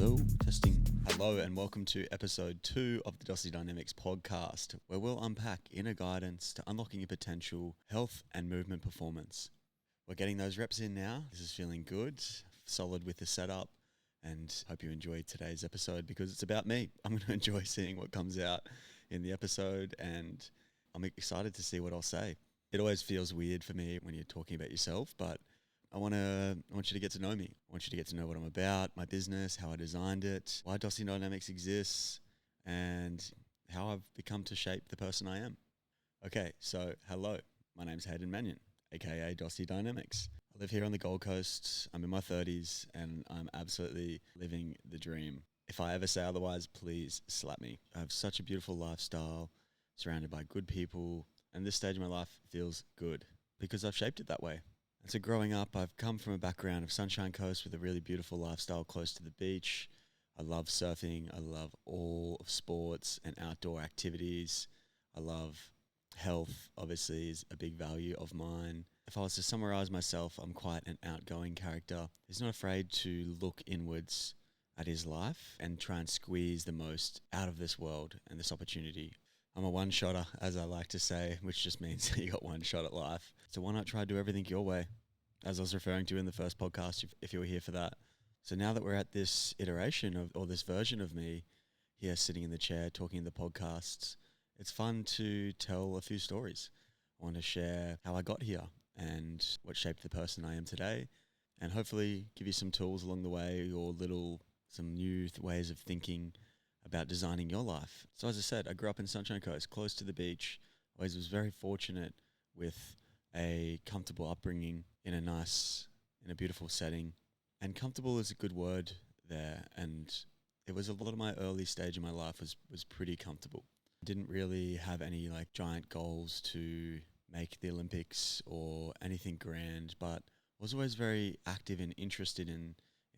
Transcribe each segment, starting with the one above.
Hello, testing. Hello, and welcome to episode 2 of the Dosi Dynamics podcast, where we'll unpack inner guidance to unlocking your potential, health, and movement performance. We're getting those reps in now. This is feeling good, solid with the setup, and hope you enjoyed today's episode because it's about me. I'm going to enjoy seeing what comes out in the episode, and I'm excited to see what I'll say. It always feels weird for me when you're talking about yourself, but I want you to get to know me. I want you to get to know what I'm about, my business, how I designed it, why Dosi Dynamics exists, and how I've become to shape the person I am. Okay, so hello, my name's Hayden, aka Dosi Dynamics. I live here on the Gold Coast. I'm in my 30s, and I'm absolutely living the dream. If I ever say otherwise, please slap me. I have such a beautiful lifestyle, surrounded by good people, and this stage of my life feels good because I've shaped it that way. And so growing up, I've come from a background of Sunshine Coast with a really beautiful lifestyle close to the beach. I love surfing. I love all of sports and outdoor activities. I love health, obviously, is a big value of mine. If I was to summarize myself, I'm quite an outgoing character. He's not afraid to look inwards at his life and try and squeeze the most out of this world and this opportunity. I'm a one-shotter, as I like to say, which just means you got one shot at life. So why not try to do everything your way? As I was referring to in the first podcast, if you were here for that. So now that we're at this iteration of, or this version of me here sitting in the chair talking in the podcasts, it's fun to tell a few stories. I want to share how I got here and what shaped the person I am today, and hopefully give you some tools along the way or some new ways of thinking about designing your life. So as I said, I grew up in Sunshine Coast, close to the beach. I was very fortunate with a comfortable upbringing in a beautiful setting. And comfortable is a good word there. And it was a lot of my early stage of my life was pretty comfortable. I didn't really have any like giant goals to make the Olympics or anything grand, but I was always very active and interested in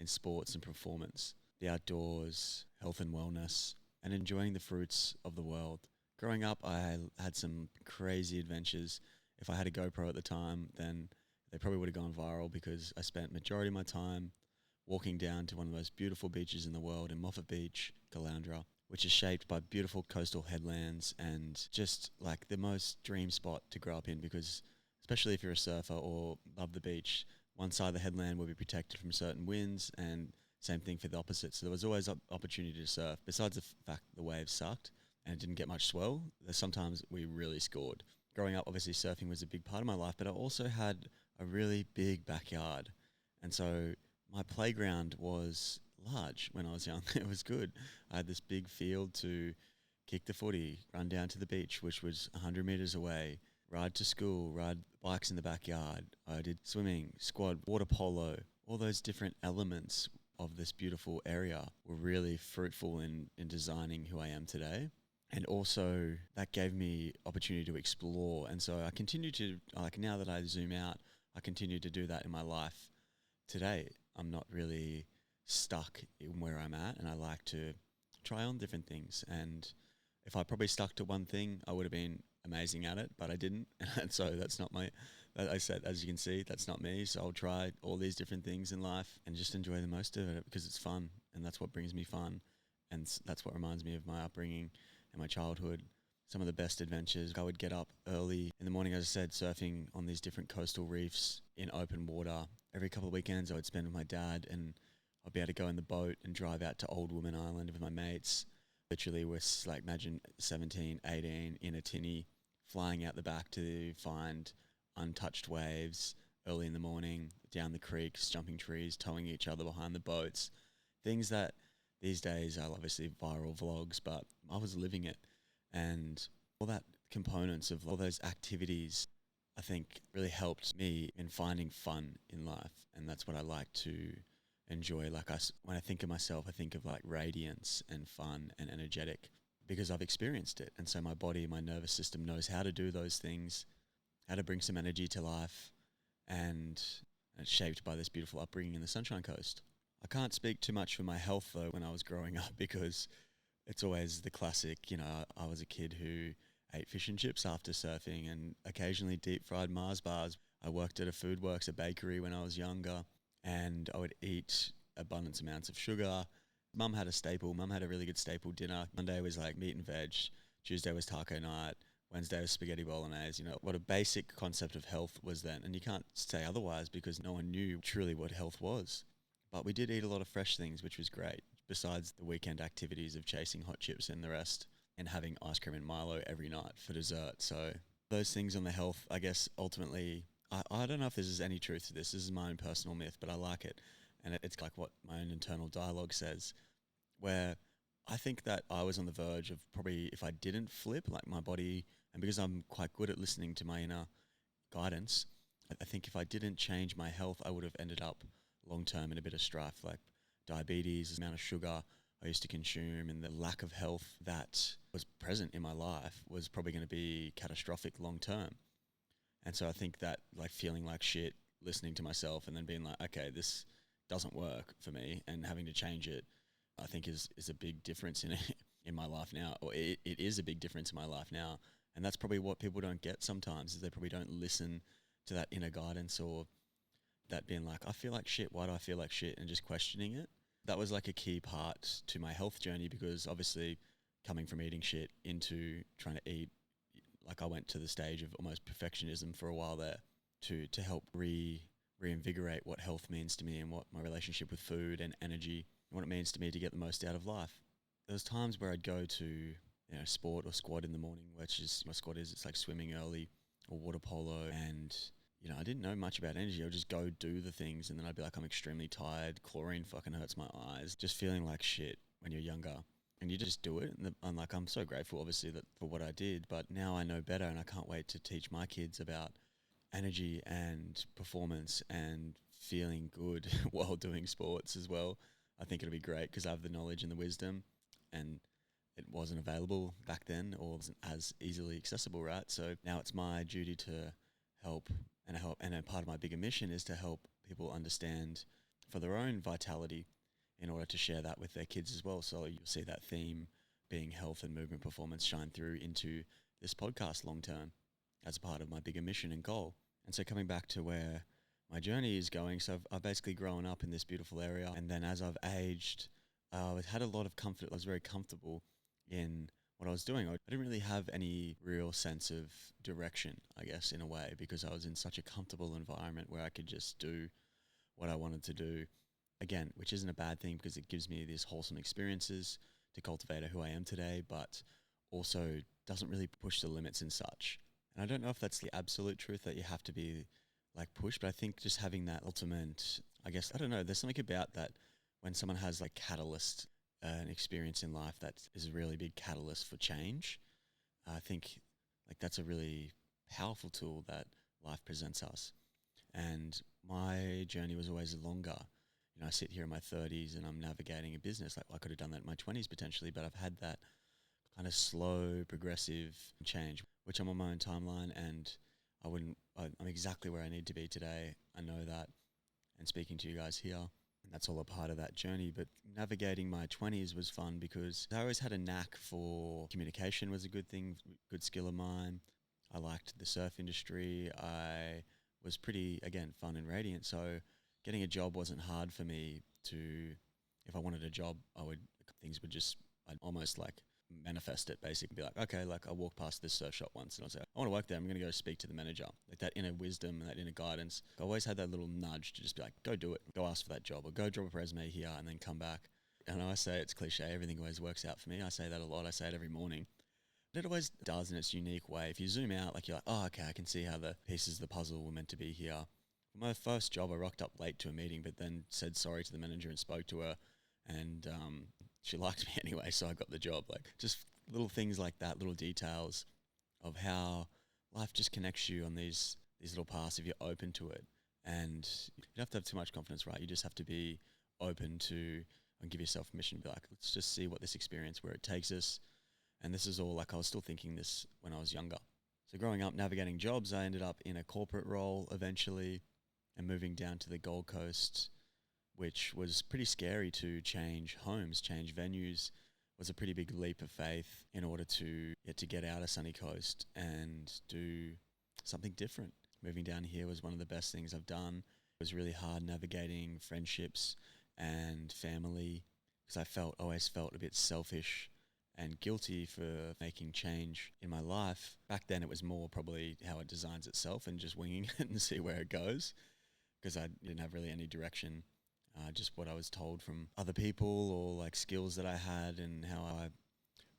sports and performance, the outdoors, health and wellness, and enjoying the fruits of the world. Growing up, I had some crazy adventures. If I had a GoPro at the time, then they probably would have gone viral because I spent majority of my time walking down to one of the most beautiful beaches in the world in Moffat Beach, Caloundra, which is shaped by beautiful coastal headlands and just like the most dream spot to grow up in because especially if you're a surfer or love the beach, one side of the headland will be protected from certain winds and same thing for the opposite. So there was always opportunity to surf. Besides the fact the waves sucked and it didn't get much swell, sometimes we really scored. Growing up, obviously surfing was a big part of my life, but I also had a really big backyard. And so my playground was large when I was young. It was good. I had this big field to kick the footy, run down to the beach, which was 100 meters away, ride to school, ride bikes in the backyard. I did swimming, squad, water polo, all those different elements of this beautiful area were really fruitful in designing who I am today. And also that gave me opportunity to explore. And so I continue to, like now that I zoom out, I continue to do that in my life today. I'm not really stuck in where I'm at and I like to try on different things. And if I probably stuck to one thing, I would have been amazing at it, but I didn't. And so that's not I said, as you can see, that's not me. So I'll try all these different things in life and just enjoy the most of it because it's fun. And that's what brings me fun. And that's what reminds me of my upbringing and my childhood. Some of the best adventures. I would get up early in the morning, as I said, surfing on these different coastal reefs in open water. Every couple of weekends I would spend with my dad and I'd be able to go in the boat and drive out to Old Woman Island with my mates. Literally we're like, imagine 17, 18 in a tinny, flying out the back to find untouched waves early in the morning, down the creeks, jumping trees, towing each other behind the boats. Things that these days are obviously viral vlogs, but I was living it. And all that components of all those activities, I think really helped me in finding fun in life. And that's what I like to enjoy. When I think of myself, I think of like radiance and fun and energetic because I've experienced it. And so my body, my nervous system knows how to do those things, how to bring some energy to life, and it's shaped by this beautiful upbringing in the Sunshine Coast. I can't speak too much for my health though when I was growing up because it's always the classic, I was a kid who ate fish and chips after surfing and occasionally deep fried Mars bars. I worked at a Foodworks, a bakery when I was younger, and I would eat abundance amounts of sugar Mum had a staple. Mum had a really good staple dinner. Monday was like meat and veg. Tuesday was taco night. Wednesday was spaghetti bolognese. You know, what a basic concept of health was then. And you can't say otherwise because no one knew truly what health was. But we did eat a lot of fresh things, which was great, besides the weekend activities of chasing hot chips and the rest and having ice cream and Milo every night for dessert. So those things on the health, I guess, ultimately, I don't know if there's any truth to this. This is my own personal myth, but I like it. And it's like what my own internal dialogue says, where I think that I was on the verge of probably, if I didn't flip, like my body, and because I'm quite good at listening to my inner guidance, I think if I didn't change my health, I would have ended up long term in a bit of strife, like diabetes, the amount of sugar I used to consume, and the lack of health that was present in my life was probably going to be catastrophic long term. And so I think that like feeling like shit, listening to myself, and then being like, okay, this doesn't work for me, and having to change it, I think is a big difference in in my life now, or it is a big difference in my life now. And that's probably what people don't get sometimes, is they probably don't listen to that inner guidance, or that being like, I feel like shit, why do I feel like shit, and just questioning it. That was like a key part to my health journey, because obviously coming from eating shit into trying to eat, like I went to the stage of almost perfectionism for a while there to help reinvigorate what health means to me, and what my relationship with food and energy, and what it means to me to get the most out of life. There was times where I'd go to, you know, sport or squad in the morning, which is my squad is, it's like swimming early or water polo, and you know, I didn't know much about energy. I would just go do the things, and then I'd be like, I'm extremely tired. Chlorine fucking hurts my eyes. Just feeling like shit when you're younger, and you just do it. And I'm like, I'm so grateful, obviously, that for what I did. But now I know better, and I can't wait to teach my kids about energy and performance and feeling good while doing sports as well. I think it'll be great because I have the knowledge and the wisdom, and it wasn't available back then, or wasn't as easily accessible, right? So now it's my duty to help, and a part of my bigger mission is to help people understand for their own vitality, in order to share that with their kids as well. So you'll see that theme being health and movement performance shine through into this podcast long term as part of my bigger mission and goal. And so coming back to where my journey is going, so I've basically grown up in this beautiful area, and then as I've aged, I had a lot of comfort. I was very comfortable in what I was doing. I didn't really have any real sense of direction, I guess, in a way, because I was in such a comfortable environment where I could just do what I wanted to do. Again, which isn't a bad thing, because it gives me these wholesome experiences to cultivate who I am today, but also doesn't really push the limits and such. And I don't know if that's the absolute truth, that you have to be like pushed, but I think just having that ultimate, I guess, I don't know, there's something about that when someone has like catalyst, an experience in life that is a really big catalyst for change. I think like that's a really powerful tool that life presents us. And my journey was always longer. You know, I sit here in my 30s and I'm navigating a business. Like I could have done that in my 20s potentially, but I've had that kind of slow, progressive change, which I'm on my own timeline, and I'm exactly where I need to be today. I know that, and speaking to you guys here, and that's all a part of that journey. But navigating my 20s was fun because I always had a knack for communication. Was a good thing, good skill of mine. I liked the surf industry. I was pretty, again, fun and radiant. So getting a job wasn't hard for me to, if I wanted a job, I'd almost like manifest it, basically. Be like, okay, like I walked past this surf shop once and I was like, I want to work there. I'm going to go speak to the manager. Like that inner wisdom and that inner guidance. I always had that little nudge to just be like, go do it. Go ask for that job, or go drop a resume here and then come back. And I say it's cliche. Everything always works out for me. I say that a lot. I say it every morning. It always does in its unique way. If you zoom out, like you're like, oh, okay, I can see how the pieces of the puzzle were meant to be here. For my first job, I rocked up late to a meeting, but then said sorry to the manager and spoke to her, and she liked me anyway, so I got the job. Like just little things like that, little details of how life just connects you on these little paths if you're open to it. And you don't have to have too much confidence, right? You just have to be open to and give yourself permission to be like, let's just see what this experience, where it takes us. And this is all like, I was still thinking this when I was younger. So growing up, navigating jobs, I ended up in a corporate role eventually, and moving down to the Gold Coast, which was pretty scary to change homes, change venues. Was a pretty big leap of faith in order to get out of Sunny Coast and do something different. Moving down here was one of the best things I've done. It was really hard navigating friendships and family, because always felt a bit selfish and guilty for making change in my life. Back then it was more probably how it designs itself and just winging it and see where it goes, because I didn't have really any direction, just what I was told from other people or like skills that I had and how I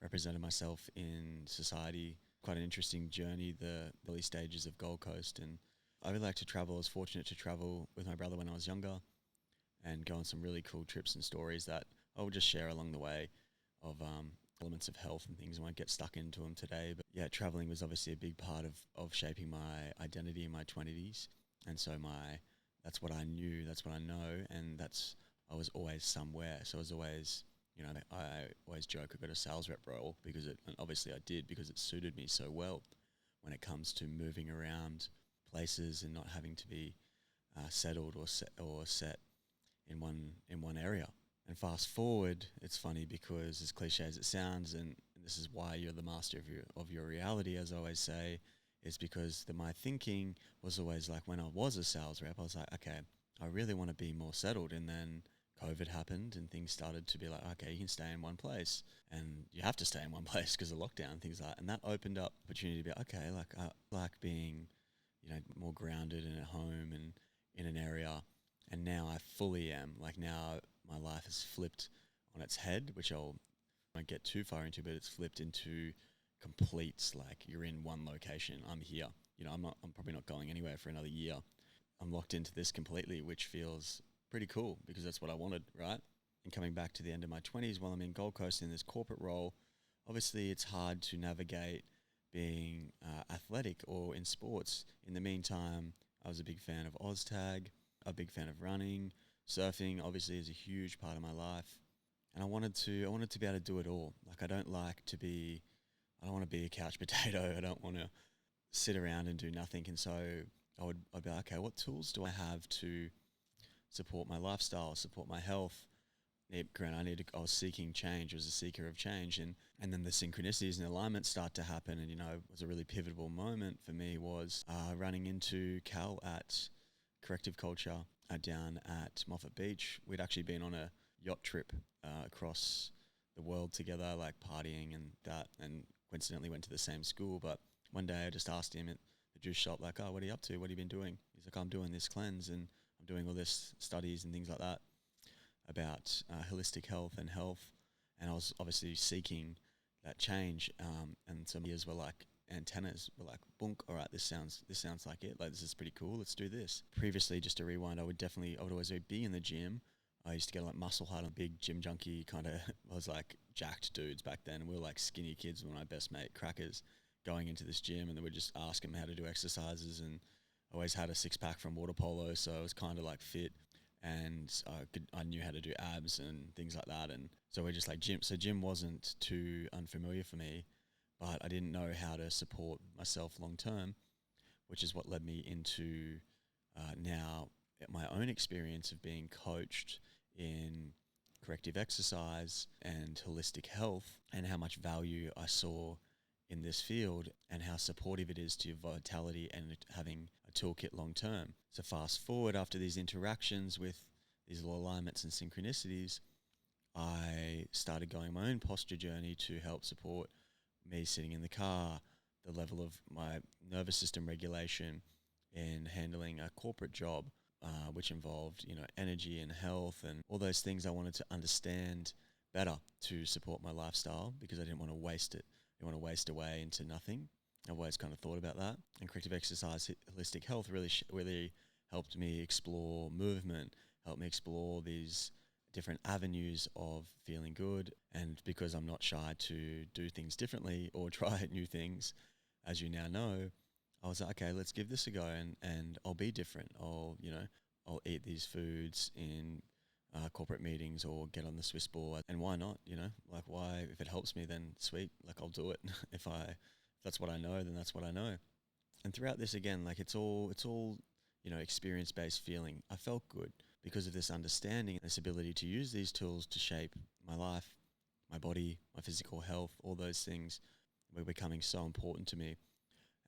represented myself in society. Quite an interesting journey, the early stages of Gold Coast. And I really like to travel. I was fortunate to travel with my brother when I was younger and go on some really cool trips and stories that I will just share along the way of elements of health and things. I won't get stuck into them today. But yeah, traveling was obviously a big part of shaping my identity in my 20s. And so that's what I knew, that's what I know, and I was always somewhere. So I was always, I always joke I got a sales rep role and obviously I did, because it suited me so well when it comes to moving around places and not having to be settled or set in one area. And fast forward, it's funny because as cliche as it sounds, and this is why you're the master of your reality, as I always say, is because my thinking was always like, when I was a sales rep, I was like, okay, I really want to be more settled. And then COVID happened and things started to be like, okay, you can stay in one place and you have to stay in one place because of lockdown, things like that. And that opened up opportunity to be, okay, like I like being, more grounded and at home and in an area. And now I fully am. Like now my life has flipped on its head, which I won't get too far into, but it's flipped into completes. Like you're in one location. I'm here. I'm probably not going anywhere for another year. I'm locked into this completely, which feels pretty cool because that's what I wanted, right? And coming back to the end of my 20s while I'm in Gold Coast in this corporate role, obviously it's hard to navigate being athletic or in sports. In the meantime, I was a big fan of OzTag, a big fan of running, surfing obviously is a huge part of my life. And I wanted to be able to do it all. Like I don't want to be a couch potato. I don't want to sit around and do nothing. And so I'd be like, okay, what tools do I have to support my lifestyle, support my health? I was seeking change. I was a seeker of change. And then the synchronicities and alignments start to happen. And, it was a really pivotal moment for me was running into Cal at Corrective Culture down at Moffat Beach. We'd actually been on a yacht trip across the world together, like partying and that, and coincidentally went to the same school. But one day I just asked him at the juice shop, like, oh, what are you up to? What have you been doing? He's like, I'm doing this cleanse and I'm doing all this studies and things like that about holistic health. And I was obviously seeking that change. And some ears were like, antennas were like, boonk, all right, this sounds like it. Like, this is pretty cool. Let's do this. Previously, just to rewind, I would always be in the gym. I used to get like muscle hard, a big gym junkie kind of. I was like jacked dudes back then. And we were like skinny kids with my best mate, crackers, going into this gym, and then we'd just ask him how to do exercises. And I always had a six pack from water polo, so I was kind of like fit, and I knew how to do abs and things like that. And so we're just like gym. So gym wasn't too unfamiliar for me, but I didn't know how to support myself long term, which is what led me into now my own experience of being coached in corrective exercise and holistic health, and how much value I saw in this field and how supportive it is to your vitality and having a toolkit long term. So fast forward, after these interactions with these little alignments and synchronicities, I started going my own posture journey to help support me sitting in the car, the level of my nervous system regulation in handling a corporate job, which involved, energy and health and all those things I wanted to understand better to support my lifestyle, because I didn't want to waste it. I didn't want to waste away into nothing. I've always kind of thought about that. And corrective exercise, holistic health really helped me explore movement, helped me explore these different avenues of feeling good. And because I'm not shy to do things differently or try new things, as you now know, I was like, okay, let's give this a go, and I'll be different. I'll eat these foods in corporate meetings or get on the Swiss ball. And why not, like why, if it helps me, then sweet, like I'll do it. If that's what I know, then that's what I know. And throughout this, again, like it's all experience-based feeling. I felt good because of this understanding, this ability to use these tools to shape my life, my body, my physical health. All those things were becoming so important to me,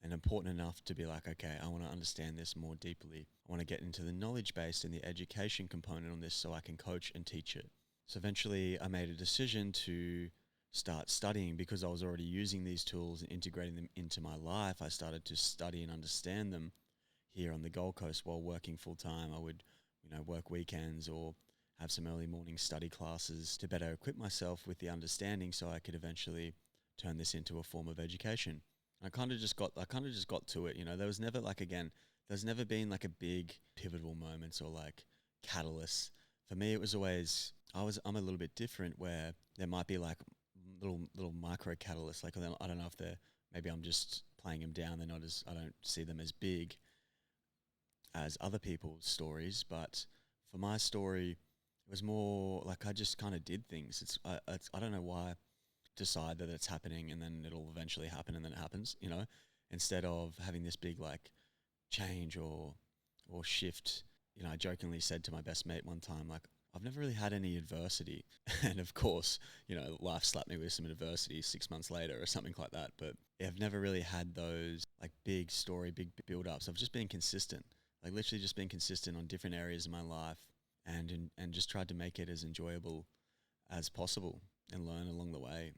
and important enough to be like, okay, I want to understand this more deeply. I want to get into the knowledge base and the education component on this so I can coach and teach it. So eventually I made a decision to start studying because I was already using these tools and integrating them into my life. I started to study and understand them here on the Gold Coast while working full time. I would, work weekends or have some early morning study classes to better equip myself with the understanding so I could eventually turn this into a form of education. I kind of just got to it. There was never there's never been like a big pivotal moments or like catalyst. For me, it was always, I'm a little bit different where there might be like little micro catalysts. Like, I don't know if maybe I'm just playing them down. I don't see them as big as other people's stories. But for my story, it was more like I just kind of did things. I don't know why I decide that it's happening and then it'll eventually happen and then it happens, instead of having this big like change or shift. I jokingly said to my best mate one time, like, I've never really had any adversity. And of course, life slapped me with some adversity 6 months later or something like that. But yeah, I've never really had those like big story, big build ups. I've just been consistent, like literally just been consistent on different areas of my life and just tried to make it as enjoyable as possible and learn along the way.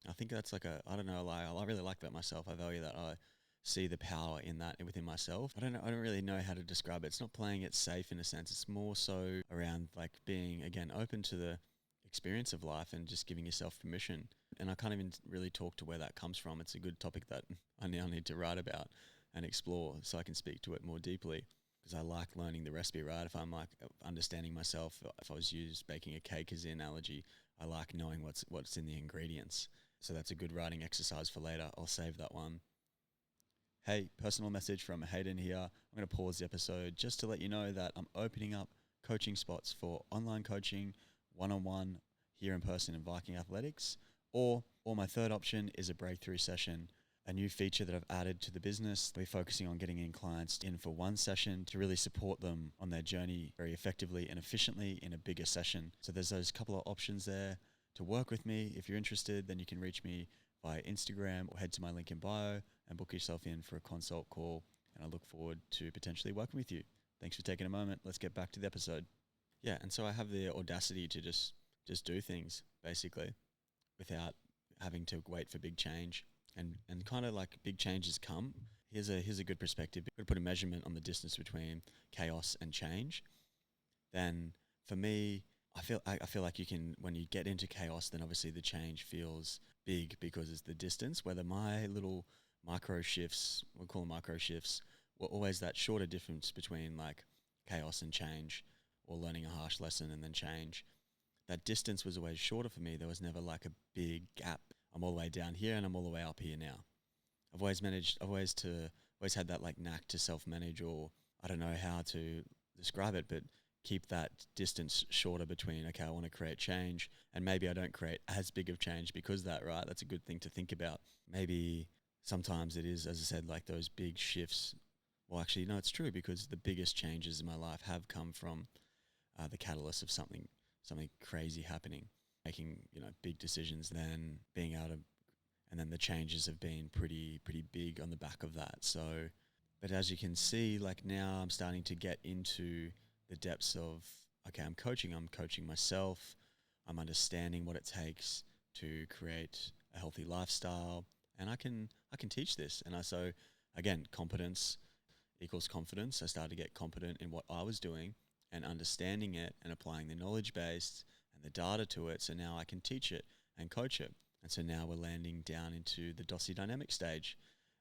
I think that's like I don't know, like I really like that myself. I value that. I see the power in that within myself. I don't really know how to describe it. It's not playing it safe in a sense. It's more so around like being, again, open to the experience of life and just giving yourself permission. And I can't even really talk to where that comes from. It's a good topic that I now need to write about and explore so I can speak to it more deeply, because I like learning the recipe, right? If I'm like understanding myself, if I was used baking a cake as the analogy, I like knowing what's in the ingredients. So that's a good writing exercise for later. I'll save that one. Hey, personal message from Hayden here. I'm going to pause the episode just to let you know that I'm opening up coaching spots for online coaching, one-on-one, here in person in Viking Athletics, or my third option is a breakthrough session, a new feature that I've added to the business. We're focusing on getting in clients in for one session to really support them on their journey very effectively and efficiently in a bigger session. So there's those couple of options there to work with me. If you're interested, then you can reach me via Instagram or head to my link in bio and book yourself in for a consult call. And I look forward to potentially working with you. Thanks for taking a moment. Let's get back to the episode. Yeah, and so I have the audacity to just do things basically without having to wait for big change. And kind of like big changes come. Here's a good perspective. We're going to put a measurement on the distance between chaos and change. Then for me, I feel like you can, when you get into chaos, then obviously the change feels big because it's the distance. Whether my little micro shifts, we'll call them micro shifts, were always that shorter difference between like chaos and change, or learning a harsh lesson and then change. That distance was always shorter for me. There was never like a big gap. I'm all the way down here and I'm all the way up here now. I've always had that like knack to self-manage, or I don't know how to describe it, but keep that distance shorter between, okay, I want to create change, and maybe I don't create as big of change because that, right? That's a good thing to think about. Maybe sometimes it is, as I said, like those big shifts. Well, actually, no, it's true, because the biggest changes in my life have come from the catalyst of something crazy happening, making, big decisions, then being able to, and then the changes have been pretty big on the back of that. So, but as you can see, like now I'm starting to get into the depths of, okay, I'm coaching myself. I'm understanding what it takes to create a healthy lifestyle, and I can teach this. And so again, competence equals confidence. I started to get competent in what I was doing and understanding it and applying the knowledge base and the data to it. So now I can teach it and coach it. And so now we're landing down into the Dosi Dynamics stage.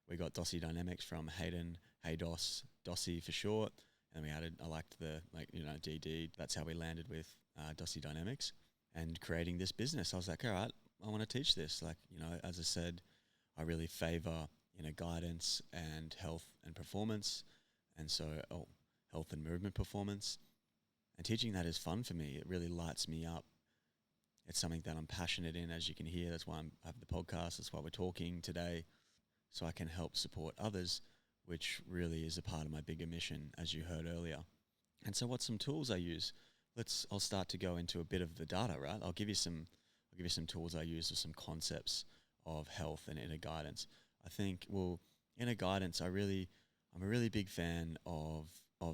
We got Dosi Dynamics from Hayden, Hey Dos, Dosi for short. And we added, I liked the, DD. That's how we landed with Dosi Dynamics and creating this business. I was like, all right, I want to teach this. Like, as I said, I really favor, guidance and health and performance. And so, health and movement performance. And teaching that is fun for me. It really lights me up. It's something that I'm passionate in, as you can hear. That's why I have the podcast. That's why we're talking today, so I can help support others, which really is a part of my bigger mission, as you heard earlier. And so what's some tools I use? I'll start to go into a bit of the data, right? I'll give you some tools I use, or some concepts of health and inner guidance. I think, inner guidance, I'm a really big fan of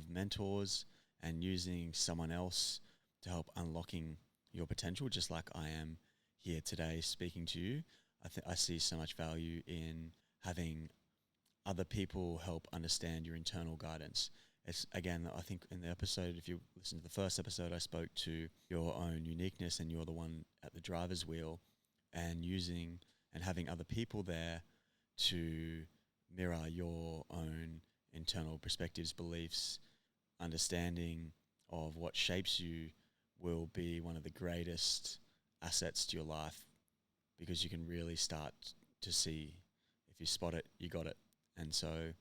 mentors and using someone else to help unlocking, your potential, just like I am here today speaking to you. I see so much value in having other people help understand your internal guidance. It's, again, I think in the episode, if you listen to the first episode, I spoke to your own uniqueness, and you're the one at the driver's wheel, and using and having other people there to mirror your own internal perspectives, beliefs, understanding of what shapes you will be one of the greatest assets to your life, because you can really start to see, if you spot it, you got it. And so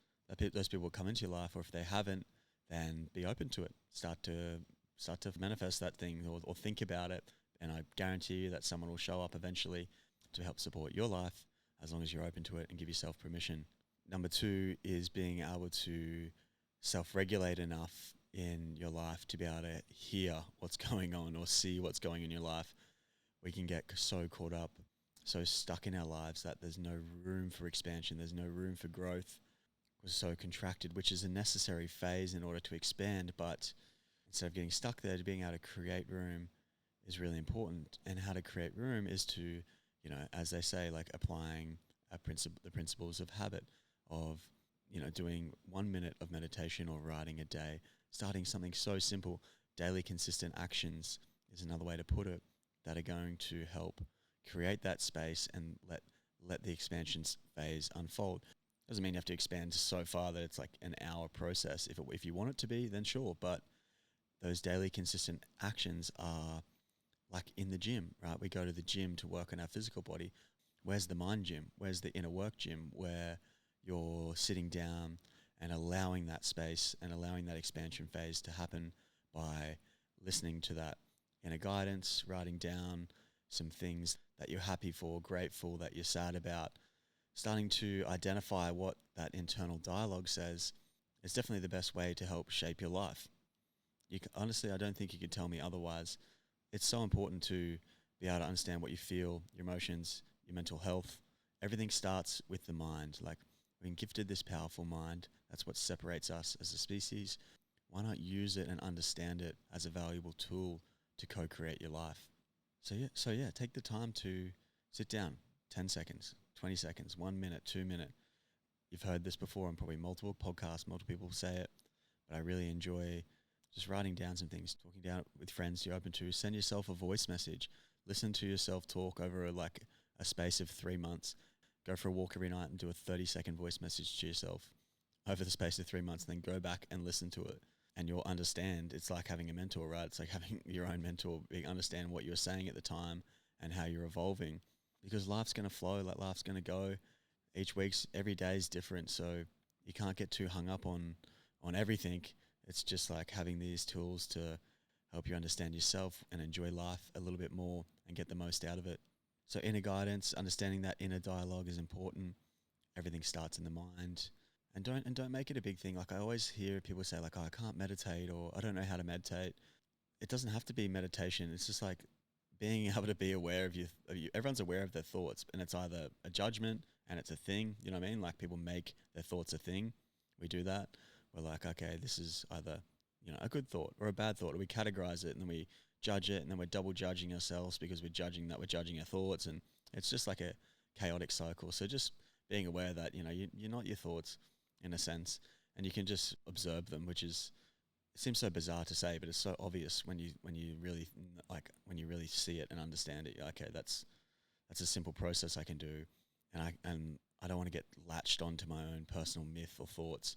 those people will come into your life, or if they haven't, then be open to it. Start to manifest that thing, or think about it. And I guarantee you that someone will show up eventually to help support your life, as long as you're open to it and give yourself permission. Number 2 is being able to self-regulate enough in your life to be able to hear what's going on or see what's going on in your life. We can get so caught up, so stuck in our lives, that there's no room for expansion, there's no room for growth. We're so contracted, which is a necessary phase in order to expand, but instead of getting stuck there, to being able to create room is really important. And how to create room is to, you know, as they say, like applying the principles of habit, of, you know, doing 1 minute of meditation or writing a day, starting something so simple. Daily consistent actions is another way to put it, that are going to help create that space and let the expansion phase unfold. Doesn't mean you have to expand so far that it's like an hour process. If you want it to be, then sure. But those daily consistent actions are like in the gym, right? We go to the gym to work on our physical body. Where's the mind gym? Where's the inner work gym, where you're sitting down and allowing that space and allowing that expansion phase to happen by listening to that inner guidance, writing down some things that you're happy for, grateful, that you're sad about, starting to identify what that internal dialogue says is definitely the best way to help shape your life. Honestly, I don't think you could tell me otherwise. It's so important to be able to understand what you feel, your emotions, your mental health. Everything starts with the mind. Like, we've been gifted this powerful mind. That's what separates us as a species. Why not use it and understand it as a valuable tool to co-create your life? So yeah, take the time to sit down, 10 seconds, 20 seconds, 1 minute, 2 minute. You've heard this before on probably multiple podcasts, multiple people say it, but I really enjoy just writing down some things, talking down with friends you're open to. Send yourself a voice message. Listen to yourself talk over a space of 3 months. Go for a walk every night and do a 30-second voice message to yourself over the space of 3 months, and then go back and listen to it. And you'll understand. It's like having a mentor, right? It's like having your own mentor, understand what you're saying at the time and how you're evolving. Because life's going to flow, like life's going to go. Every day is different, so you can't get too hung up on everything. It's just like having these tools to help you understand yourself and enjoy life a little bit more and get the most out of it. So inner guidance, understanding that inner dialogue is important. Everything starts in the mind. And don't make it a big thing. Like, I always hear people say, like, oh, I can't meditate, or I don't know how to meditate. It doesn't have to be meditation. It's just like being able to be aware of you. Everyone's aware of their thoughts, and it's either a judgment and it's a thing. You know what I mean? Like, people make their thoughts a thing. We do that. We're like, okay, this is either, you know, a good thought or a bad thought. Or we categorize it, and then we judge it, and then we're double judging ourselves because we're judging our thoughts, and it's just like a chaotic cycle. So just being aware that, you know, you're not your thoughts, in a sense, and you can just observe them, which is, it seems so bizarre to say, but it's so obvious when you really see it and understand it. Okay, that's a simple process I can do, and I don't want to get latched onto my own personal myth or thoughts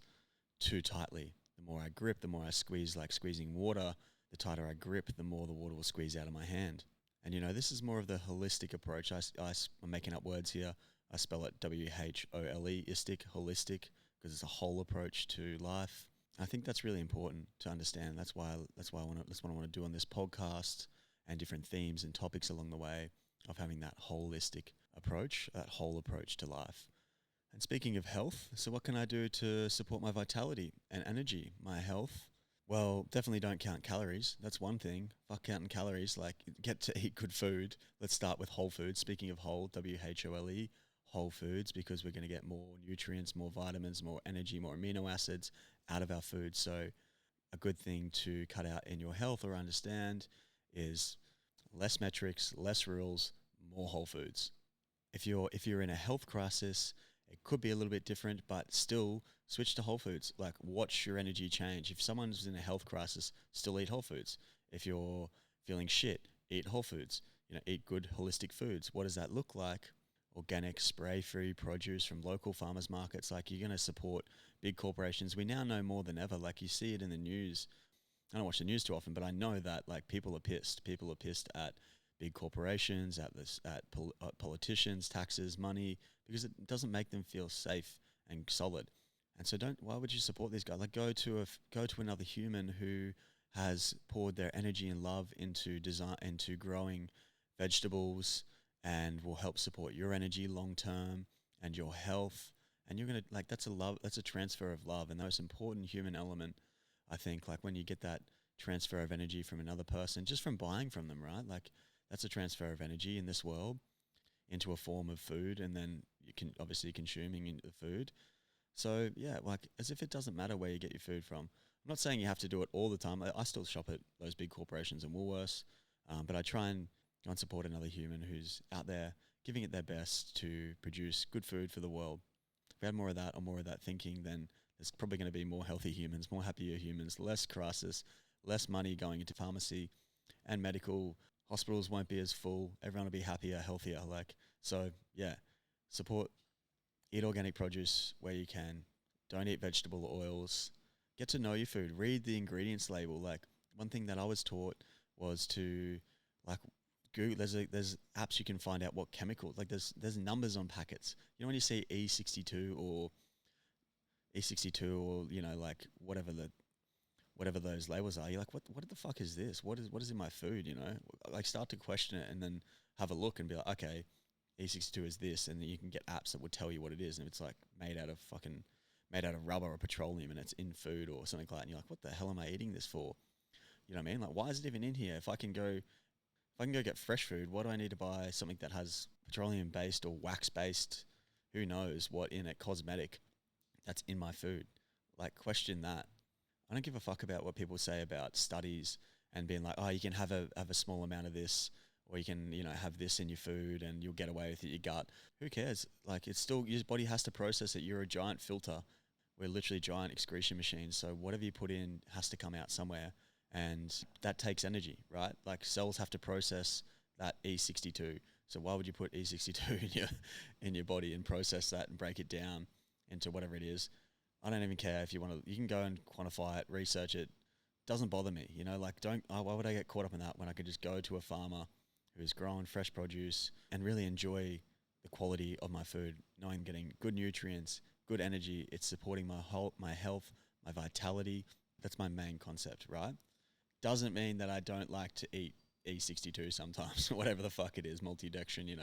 too tightly. The more I grip, the more I squeeze, like squeezing water. The tighter I grip, the more the water will squeeze out of my hand. And, you know, this is more of the holistic approach. I'm making up words here. I spell it WHOLE, istic, holistic, because it's a whole approach to life. I think that's really important to understand. That's what I want to do on this podcast, and different themes and topics along the way, of having that holistic approach, that whole approach to life. And speaking of health, so what can I do to support my vitality and energy, my health? Well, definitely don't count calories. That's one thing. Fuck counting calories. Like, get to eat good food. Let's start with whole foods. Speaking of whole, WHOLE, whole foods, because we're going to get more nutrients, more vitamins, more energy, more amino acids out of our food. So a good thing to cut out in your health or understand is less metrics, less rules, more whole foods. If you're in a health crisis, it could be a little bit different, but still switch to whole foods. Like, watch your energy change. If someone's in a health crisis, still eat whole foods. If you're feeling shit, eat whole foods. Eat good holistic foods. What does that look like? Organic, spray-free produce from local farmers markets. Like, you're going to support big corporations. We now know more than ever. Like, you see it in the news. I don't watch the news too often, but I know that like people are pissed. People are pissed at big corporations, at politicians, taxes, money, because it doesn't make them feel safe and solid. And so why would you support these guys? Like, go to another human who has poured their energy and love into growing vegetables, and will help support your energy long term and your health. And you're gonna, like, that's a transfer of love, and the most important human element, I think, like when you get that transfer of energy from another person just from buying from them, right? Like, that's a transfer of energy in this world into a form of food, and then you can obviously consuming into the food. So yeah, like, as if it doesn't matter where you get your food from. I'm not saying you have to do it all the time. I still shop at those big corporations and Woolworths, but I try and go and support another human who's out there giving it their best to produce good food for the world. If we had more of that, or more of that thinking, then there's probably going to be more healthy humans, more happier humans, less crisis, less money going into pharmacy and medical. Hospitals won't be as full. Everyone will be happier, healthier. Like, so yeah, support, eat organic produce where you can. Don't eat vegetable oils. Get to know your food. Read the ingredients label. Like, one thing that I was taught was to, like, Google. There's apps you can find out what chemicals. Like, there's numbers on packets. When you see E62 or like whatever those labels are, you're like, what the fuck is this? What is in my food? Like, start to question it, and then have a look and be like, okay, E62 is this, and then you can get apps that would tell you what it is, and if it's like made out of rubber or petroleum, and it's in food or something like that, and you're like, what the hell am I eating this for? You know what I mean? Like, why is it even in here? If I can go get fresh food, why do I need to buy something that has petroleum based or wax based? Who knows what in it, cosmetic, that's in my food? Like, question that. I don't give a fuck about what people say about studies and being like, oh, you can have a small amount of this, or you can, have this in your food and you'll get away with it, your gut. Who cares? Like, it's still, your body has to process it. You're a giant filter. We're literally giant excretion machines. So whatever you put in has to come out somewhere. And that takes energy, right? Like, cells have to process that E62. So why would you put E62 in your body and process that and break it down into whatever it is? I don't even care if you want to. You can go and quantify it, research it. Doesn't bother me, Like, why would I get caught up in that when I could just go to a farmer who's growing fresh produce and really enjoy the quality of my food, knowing I'm getting good nutrients, good energy. It's supporting my health, my vitality. That's my main concept, right? Doesn't mean that I don't like to eat E62 sometimes, whatever the fuck it is, multidextrin,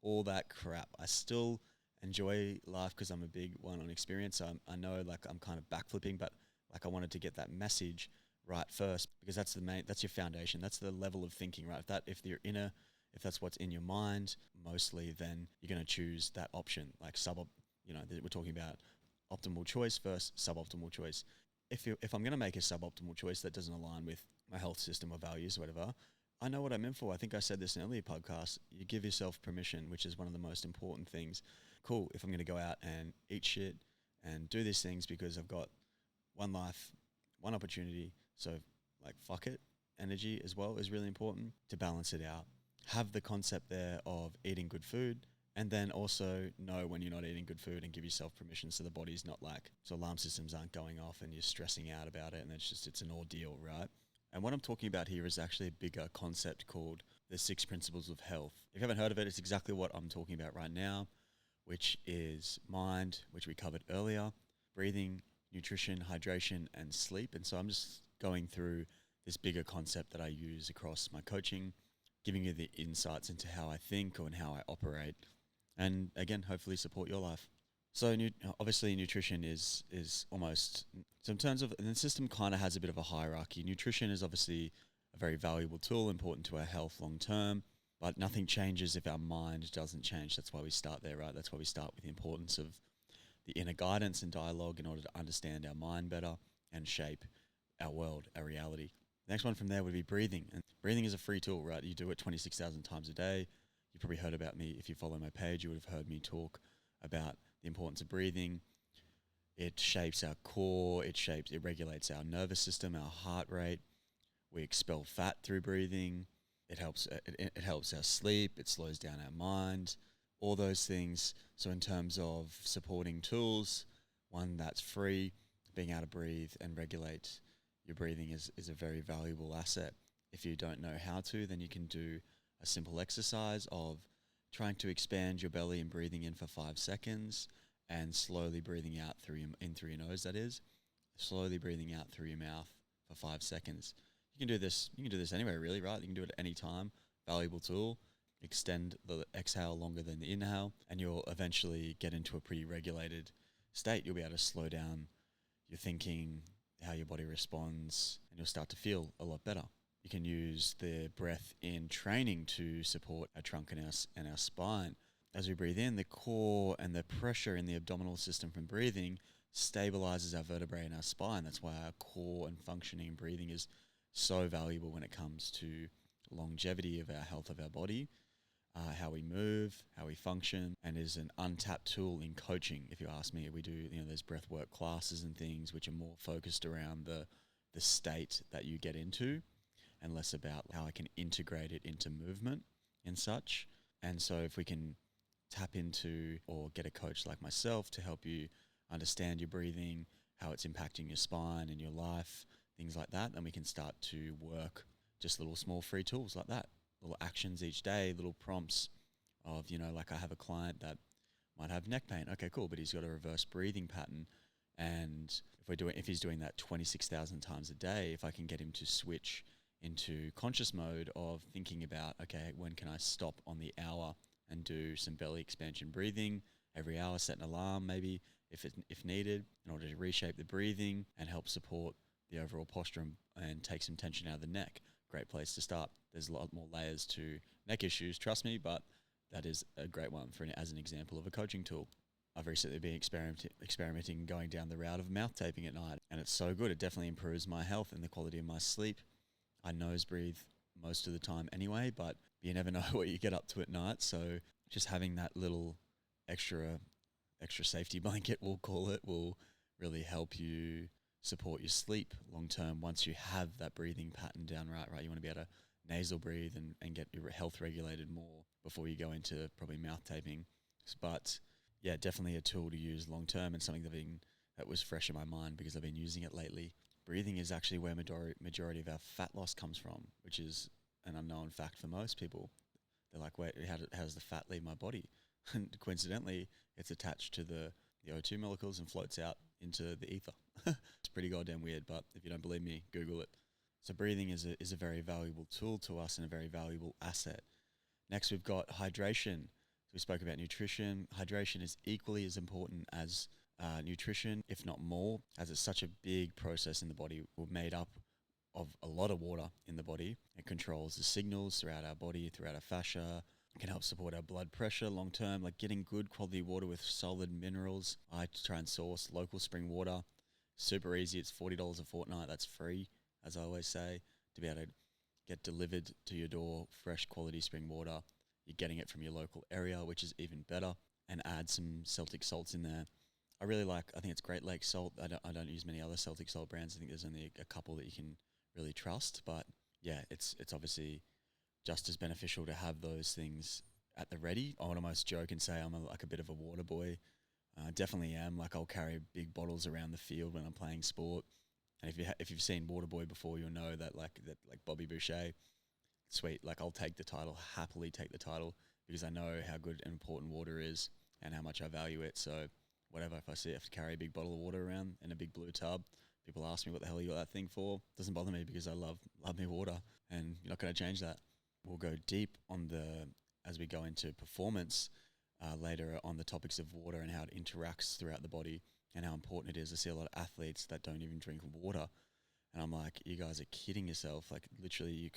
all that crap. I still enjoy life because I'm a big one on experience. So I know, like, I'm kind of backflipping, but like, I wanted to get that message right first, because that's your foundation. That's the level of thinking, right? If that's what's in your mind mostly, then you're going to choose that option, like we're talking about optimal choice versus suboptimal choice. If I'm going to make a suboptimal choice that doesn't align with my health system or values or whatever, I know what I'm in for. I think I said this in earlier podcasts. You give yourself permission, which is one of the most important things. Cool, if I'm going to go out and eat shit and do these things because I've got one life, one opportunity, so, like, fuck it. Energy as well is really important to balance it out. Have the concept there of eating good food, and then also know when you're not eating good food and give yourself permission, so the body's not like, so alarm systems aren't going off and you're stressing out about it, and it's an ordeal, right? And what I'm talking about here is actually a bigger concept called the 6 principles of health. If you haven't heard of it, it's exactly what I'm talking about right now, which is mind, which we covered earlier, breathing, nutrition, hydration, and sleep. And so I'm just going through this bigger concept that I use across my coaching, giving you the insights into how I think and how I operate, and again, hopefully support your life. So obviously nutrition is almost, so in terms of, and the system kind of has a bit of a hierarchy. Nutrition is obviously a very valuable tool, important to our health long term, but nothing changes if our mind doesn't change. That's why we start there, right? That's why we start with the importance of the inner guidance and dialogue in order to understand our mind better and shape our world, our reality. The next one from there would be breathing. And breathing is a free tool, right? You do it 26,000 times a day. You probably heard about me. If you follow my page, you would have heard me talk about the importance of breathing. It shapes our core. It regulates our nervous system, our heart rate. We expel fat through breathing. It helps our sleep. It slows down our mind, all those things. So in terms of supporting tools, one that's free, being able to breathe and regulate your breathing is a very valuable asset. If you don't know how to, then you can do a simple exercise of trying to expand your belly and breathing in for 5 seconds and slowly breathing out in through your nose, that is. Slowly breathing out through your mouth for 5 seconds. You can do this anywhere really, right? You can do it at any time. Valuable tool. Extend the exhale longer than the inhale, and you'll eventually get into a pretty regulated state. You'll be able to slow down your thinking, how your body responds, and you'll start to feel a lot better. You can use the breath in training to support our trunk and our spine. As we breathe in, the core and the pressure in the abdominal system from breathing stabilizes our vertebrae and our spine. That's why our core and functioning breathing is so valuable when it comes to longevity of our health of our body, how we move, how we function, and is an untapped tool in coaching. If you ask me, we do, there's breathwork classes and things which are more focused around the state that you get into and less about how I can integrate it into movement and such. And so if we can tap into or get a coach like myself to help you understand your breathing, how it's impacting your spine and your life, things like that, then we can start to work just little small free tools like that, little actions each day, little prompts of, like I have a client that might have neck pain. Okay, cool, but he's got a reverse breathing pattern. And if he's doing that 26,000 times a day, if I can get him to switch into conscious mode of thinking about, okay, when can I stop on the hour and do some belly expansion breathing every hour, set an alarm maybe if needed, in order to reshape the breathing and help support the overall posture and take some tension out of the neck. Great place to start. There's a lot more layers to neck issues, trust me, but that is a great one as an example of a coaching tool. I've recently been experimenting going down the route of mouth taping at night, and it's so good. It definitely improves my health and the quality of my sleep. I nose breathe most of the time anyway, but you never know what you get up to at night. So just having that little extra safety blanket, we'll call it, will really help you support your sleep long term once you have that breathing pattern down right. You want to be able to nasal breathe and get your health regulated more before you go into probably mouth taping. But yeah, definitely a tool to use long term and something that was fresh in my mind because I've been using it lately. Breathing is actually where majority of our fat loss comes from, which is an unknown fact for most people. They're like, wait, how does the fat leave my body? And coincidentally, it's attached to the O2 molecules and floats out into the ether. It's pretty goddamn weird, but if you don't believe me, Google it. So breathing is a very valuable tool to us and a very valuable asset. Next, we've got hydration. So we spoke about nutrition. Hydration is equally as important as nutrition, if not more, as it's such a big process in the body. We're made up of a lot of water in the body. It controls the signals throughout our body, throughout our fascia. It can help support our blood pressure long term, like getting good quality water with solid minerals. I try and source local spring water. Super easy. It's $40 a fortnight. That's free, as I always say, to be able to get delivered to your door fresh quality spring water. You're getting it from your local area, which is even better, and add some Celtic salts in there. I think it's Great Lake salt. I don't use many other Celtic salt brands. I think there's only a couple that you can really trust. But yeah, it's obviously just as beneficial to have those things at the ready. I would almost joke and say I'm like a bit of a water boy. Definitely am. Like I'll carry big bottles around the field when I'm playing sport. And if you've seen Waterboy before, you'll know that like Bobby Boucher, sweet. Like I'll happily take the title because I know how good and important water is and how much I value it. So whatever, if I have to carry a big bottle of water around in a big blue tub, people ask me what the hell you got that thing for. Doesn't bother me because I love me water, and you're not going to change that. We'll go deep as we go into performance later on the topics of water and how it interacts throughout the body and how important it is. I see a lot of athletes that don't even drink water, and I'm like, you guys are kidding yourself. Like literally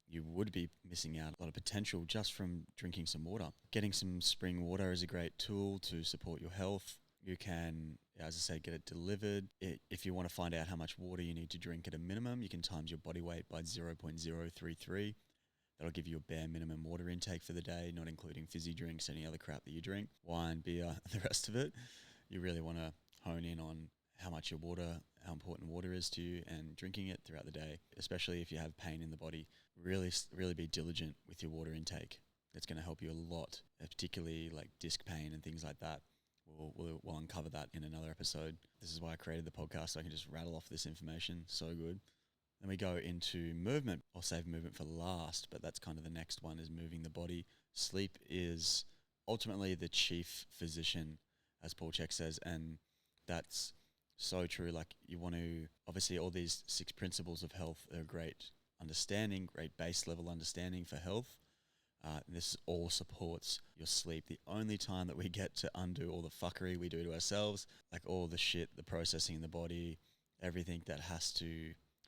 you would be missing out a lot of potential just from drinking some water. Getting some spring water is a great tool to support your health. You can, as I say, get it delivered. If you want to find out how much water you need to drink at a minimum, you can times your body weight by 0.033. That'll give you a bare minimum water intake for the day, not including fizzy drinks, any other crap that you drink, wine, beer, the rest of it. You really want to hone in on how much your water, how important water is to you, and drinking it throughout the day, especially if you have pain in the body. Really be diligent with your water intake. That's going to help you a lot, particularly like disc pain and things like that. We'll uncover that in another episode. This is why I created the podcast, so I can just rattle off this information. So good. Then we go into movement. I'll save movement for last, but that's kind of the next one, is moving the body. Sleep is ultimately the chief physician, as Paul Chek says, and that's so true. Like, you want to, obviously all these 6 principles of health are great understanding, great base level understanding for health. This all supports your sleep. The only time that we get to undo all the fuckery we do to ourselves, like all the shit, the processing in the body, everything that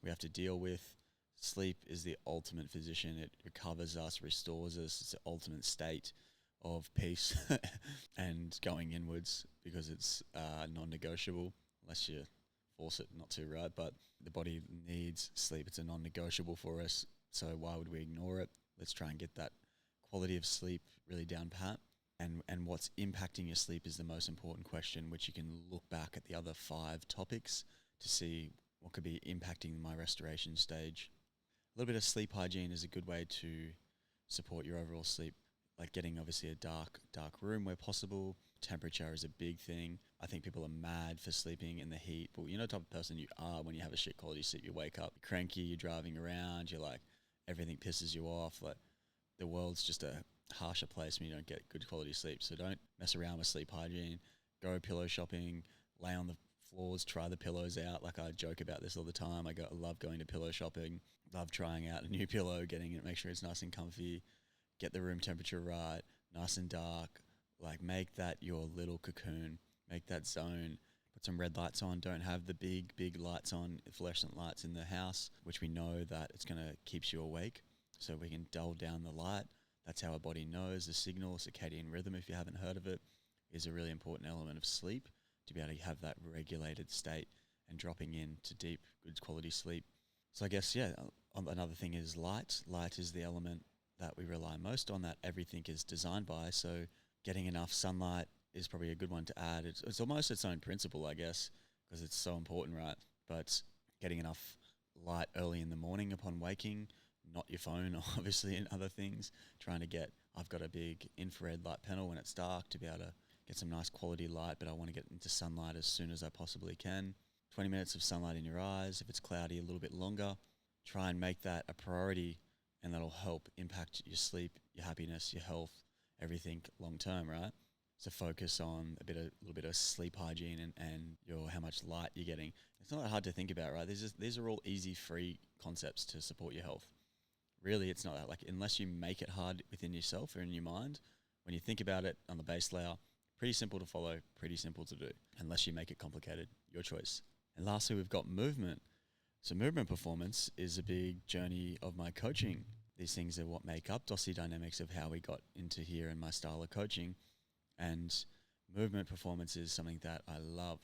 we have to deal with. Sleep is the ultimate physician. It recovers us, restores us. It's the ultimate state of peace and going inwards, because it's non-negotiable unless you force it not to, right? But the body needs sleep. It's a non-negotiable for us. So why would we ignore it? Let's try and get that quality of sleep really down pat. And what's impacting your sleep is the most important question, which you can look back at the other 5 topics to see what could be impacting my restoration stage. A little bit of sleep hygiene is a good way to support your overall sleep, like getting obviously a dark room where possible. Temperature is a big thing. I think people are mad for sleeping in the heat, but you know the type of person you are when you have a shit quality sleep. You wake up, you're cranky, you're driving around, you're like, everything pisses you off. Like, the world's just a harsher place when you don't get good quality sleep. So don't mess around with sleep hygiene. Go pillow shopping, lay on the floors, try the pillows out. Like, I joke about this all the time. I love going to pillow shopping, love trying out a new pillow, getting it, make sure it's nice and comfy, get the room temperature right, nice and dark. Like, make that your little cocoon, make that zone. Put some red lights on. Don't have the big lights on, fluorescent lights in the house, which we know that it's going to keeps you awake. So we can dull down the light. That's how our body knows the signal. Circadian rhythm, if you haven't heard of it, is a really important element of sleep, to be able to have that regulated state and dropping into deep, good quality sleep. So I guess, another thing is light. Light is the element that we rely most on, that everything is designed by. So getting enough sunlight is probably a good one to add. It's almost its own principle, I guess, because it's so important, right? But getting enough light early in the morning upon waking, not your phone, obviously, and other things. I've got a big infrared light panel when it's dark to be able to get some nice quality light, but I want to get into sunlight as soon as I possibly can. 20 minutes of sunlight in your eyes. If it's cloudy, a little bit longer. Try and make that a priority, and that'll help impact your sleep, your happiness, your health, everything long term, right? So focus on a little bit of sleep hygiene and how much light you're getting. It's not that hard to think about, right? These are all easy, free concepts to support your health. Really, it's not that, like, unless you make it hard within yourself or in your mind, when you think about it on the base layer, pretty simple to follow, pretty simple to do, unless you make it complicated, your choice. And lastly, we've got movement. So movement performance is a big journey of my coaching. These things are what make up Dosi Dynamics, of how we got into here in my style of coaching. And movement performance is something that I love.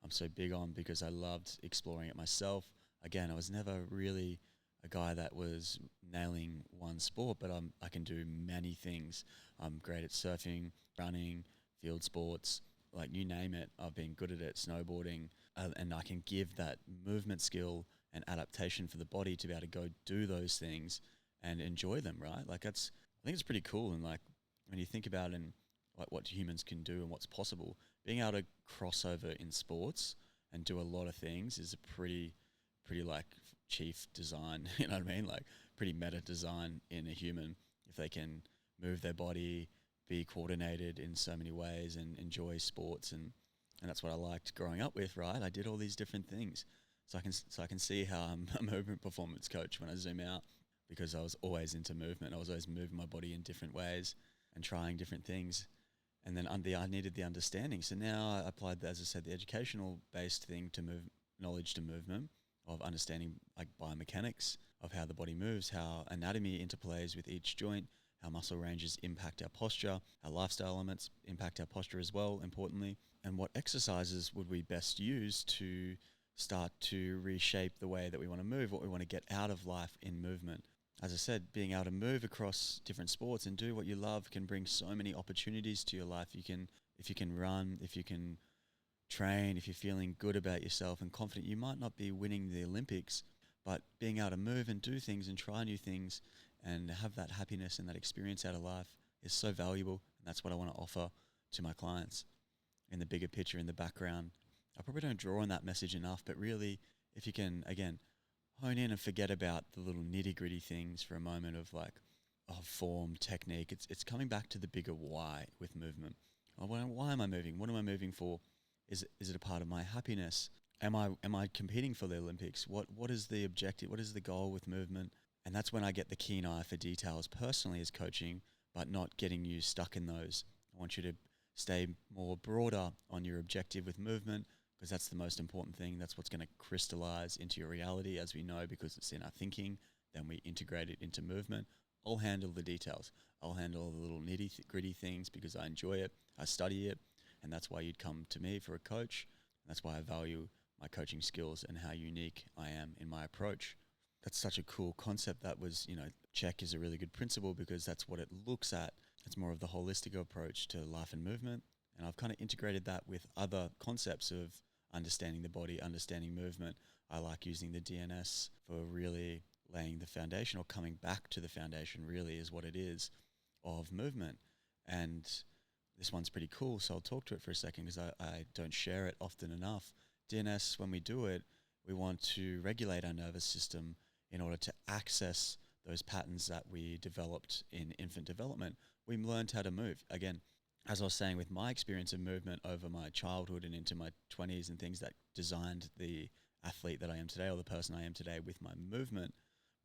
I'm so big on, because I loved exploring it myself. Again, I was never really a guy that was nailing one sport, but I can do many things. I'm great at surfing, running, field sports, like you name it. I've been good at it, snowboarding, and I can give that movement skill and adaptation for the body to be able to go do those things and enjoy them, right? Like, I think it's pretty cool. And like, when you think about and like what humans can do and what's possible, being able to cross over in sports and do a lot of things is a pretty like chief design, you know what I mean? Like, pretty meta design in a human, if they can move their body, be coordinated in so many ways, and enjoy sports. And that's what I liked growing up with, right? I did all these different things. So I can see how I'm a movement performance coach when I zoom out, because I was always into movement. I was always moving my body in different ways and trying different things. And then I needed the understanding. So now I applied, as I said, the educational based thing to knowledge to movement, of understanding like biomechanics of how the body moves, how anatomy interplays with each joint, how muscle ranges impact our posture, our lifestyle elements impact our posture as well, importantly, and what exercises would we best use to start to reshape the way that we want to move, what we want to get out of life in movement. As I said, being able to move across different sports and do what you love can bring so many opportunities to your life. If you can run, if you can train, if you're feeling good about yourself and confident, you might not be winning the Olympics, but being able to move and do things and try new things and have that happiness and that experience out of life is so valuable. And that's what I want to offer to my clients in the bigger picture, in the background. I probably don't draw on that message enough, but really, if you can, again, hone in and forget about the little nitty gritty things for a moment of like, form, technique. It's coming back to the bigger why with movement. Why am I moving? What am I moving for? Is it a part of my happiness? Am I competing for the Olympics? What is the objective? What is the goal with movement? And that's when I get the keen eye for details personally as coaching, but not getting you stuck in those. I want you to stay more broader on your objective with movement, because that's the most important thing. That's what's going to crystallize into your reality, as we know, because it's in our thinking. Then we integrate it into movement. I'll handle the details. I'll handle the little gritty things because I enjoy it. I study it. And that's why you'd come to me for a coach. That's why I value my coaching skills and how unique I am in my approach. That's such a cool concept. That was, check is a really good principle because that's what it looks at. It's more of the holistic approach to life and movement. And I've kind of integrated that with other concepts of understanding the body, understanding movement. I like using the DNS for really laying the foundation, or coming back to the foundation really is what it is, of movement. And this one's pretty cool, so I'll talk to it for a second because I don't share it often enough. DNS, when we do it, we want to regulate our nervous system in order to access those patterns that we developed in infant development. We learned how to move. Again, as I was saying, with my experience of movement over my childhood and into my 20s and things that designed the athlete that I am today, or the person I am today, with my movement,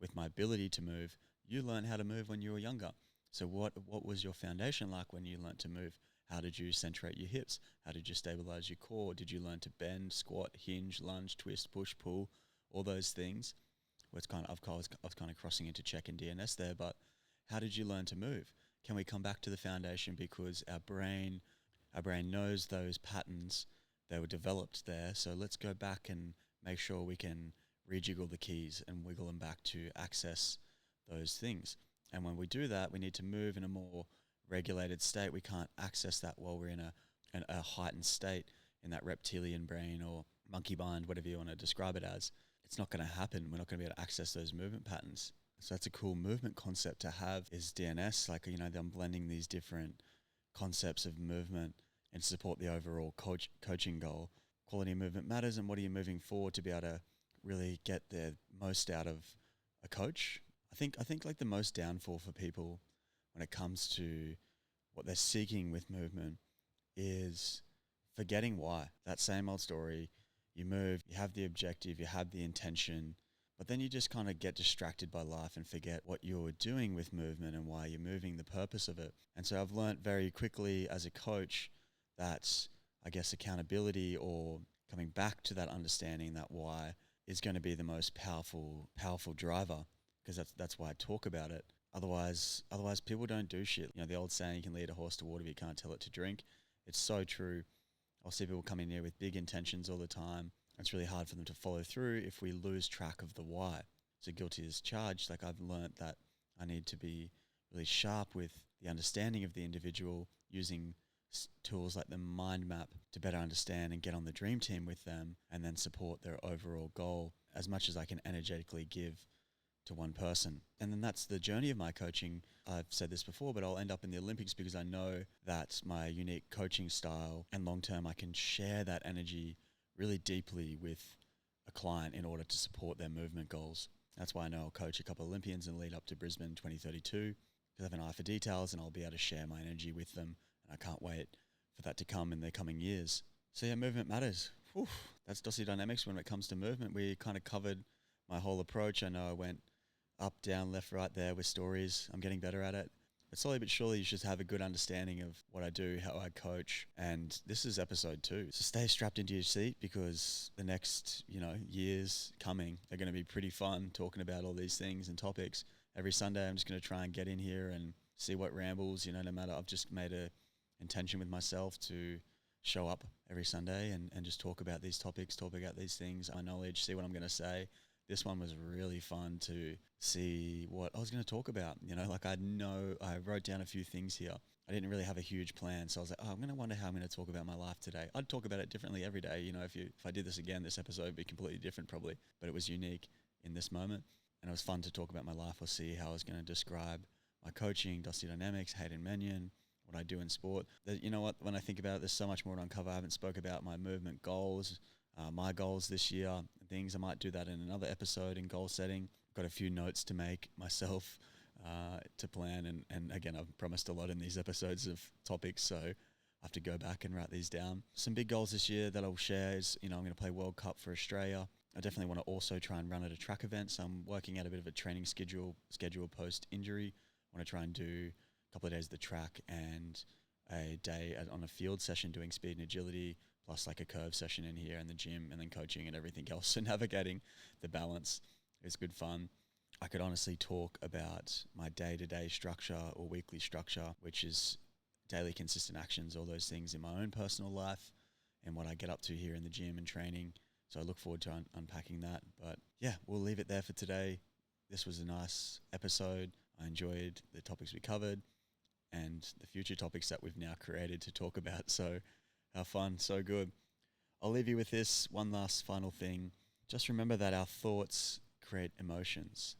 with my ability to move, you learn how to move when you were younger. So what was your foundation like when you learned to move? How did you centrate your hips? How did you stabilize your core? Did you learn to bend, squat, hinge, lunge, twist, push, pull, all those things? Well, it's I was kind of crossing into check and DNS there, but how did you learn to move? Can we come back to the foundation, because our brain knows those patterns, they were developed there. So let's go back and make sure we can rejiggle the keys and wiggle them back to access those things. And when we do that, we need to move in a more regulated state. We can't access that while we're in a heightened state in that reptilian brain or monkey mind, whatever you want to describe it as. It's not going to happen. We're not going to be able to access those movement patterns. So that's a cool movement concept to have, is DNS. Like, I'm blending these different concepts of movement and support the overall coaching goal. Quality of movement matters, and what are you moving for to be able to really get the most out of a coach? I think like the most downfall for people when it comes to what they're seeking with movement is forgetting why. That same old story. You move, you have the objective, you have the intention, but then you just kind of get distracted by life and forget what you're doing with movement and why you're moving, the purpose of it. And so I've learned very quickly as a coach that, I guess, accountability, or coming back to that understanding, that why, is going to be the most powerful driver, because that's why I talk about it. Otherwise people don't do shit. The old saying, you can lead a horse to water, but you can't tell it to drink. It's so true. I'll see people come in here with big intentions all the time. It's really hard for them to follow through if we lose track of the why. So guilty as charged. Like, I've learned that I need to be really sharp with the understanding of the individual, using tools like the mind map to better understand and get on the dream team with them, and then support their overall goal as much as I can energetically give to one person. And then that's the journey of my coaching. I've said this before, but I'll end up in the Olympics because I know that my unique coaching style, and long term I can share that energy really deeply with a client in order to support their movement goals. That's why I know I'll coach a couple of Olympians and lead up to Brisbane 2032, because I have an eye for details and I'll be able to share my energy with them. And I can't wait for that to come in the coming years. So yeah, movement matters. Whew, that's Dosi Dynamics when it comes to movement. We kind of covered my whole approach. I know I went up, down, left, right there with stories. I'm getting better at it. But slowly but surely you should have a good understanding of what I do, how I coach. And this is episode 2. So stay strapped into your seat, because the next, years coming, they're going to be pretty fun talking about all these things and topics. Every Sunday I'm just going to try and get in here and see what rambles, no matter, I've just made a intention with myself to show up every Sunday and just talk about these topics, talk about these things, my knowledge, see what I'm going to say. This one was really fun to see what I was going to talk about. I wrote down a few things here. I didn't really have a huge plan, so I was like, I'm going to wonder how I'm going to talk about my life today. I'd talk about it differently every day. If I did this again, this episode would be completely different probably, but it was unique in this moment. And it was fun to talk about my life or see how I was going to describe my coaching, Dosi Dynamics, Hayden, what I do in sport. When I think about it, there's so much more to uncover. I haven't spoke about my movement goals, my goals this year, things. I might do that in another episode in goal setting. Got a few notes to make myself to plan. And again, I've promised a lot in these episodes of topics, so I have to go back and write these down. Some big goals this year that I'll share is, I'm going to play World Cup for Australia. I definitely want to also try and run at a track event. So I'm working out a bit of a training schedule post-injury. I want to try and do a couple of days at the track and a day on a field session doing speed and agility, plus like a curve session in here and the gym and then coaching and everything else. So navigating the balance is good fun. I could honestly talk about my day-to-day structure or weekly structure, which is daily consistent actions, all those things in my own personal life and what I get up to here in the gym and training. So I look forward to unpacking that. But yeah, we'll leave it there for today. This was a nice episode. I enjoyed the topics we covered and the future topics that we've now created to talk about. So how fun, so good. I'll leave you with this one last final thing. Just remember that our thoughts create emotions.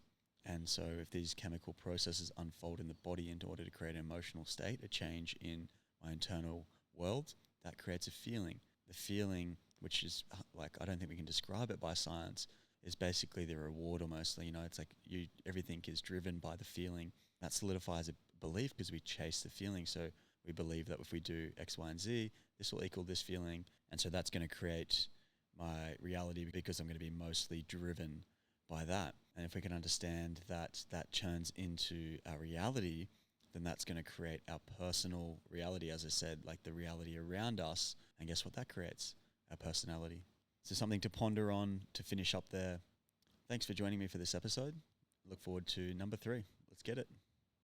And so if these chemical processes unfold in the body in order to create an emotional state, a change in my internal world, that creates a feeling. The feeling, which is I don't think we can describe it by science, is basically the reward almost. It's like everything is driven by the feeling. That solidifies a belief because we chase the feeling. So we believe that if we do X, Y, and Z, this will equal this feeling. And so that's going to create my reality because I'm going to be mostly driven by that. And if we can understand that that turns into our reality, then that's going to create our personal reality, as I said, like the reality around us. And guess what that creates? Our personality. So something to ponder on to finish up there. Thanks for joining me for this episode. Look forward to number 3. Let's get it.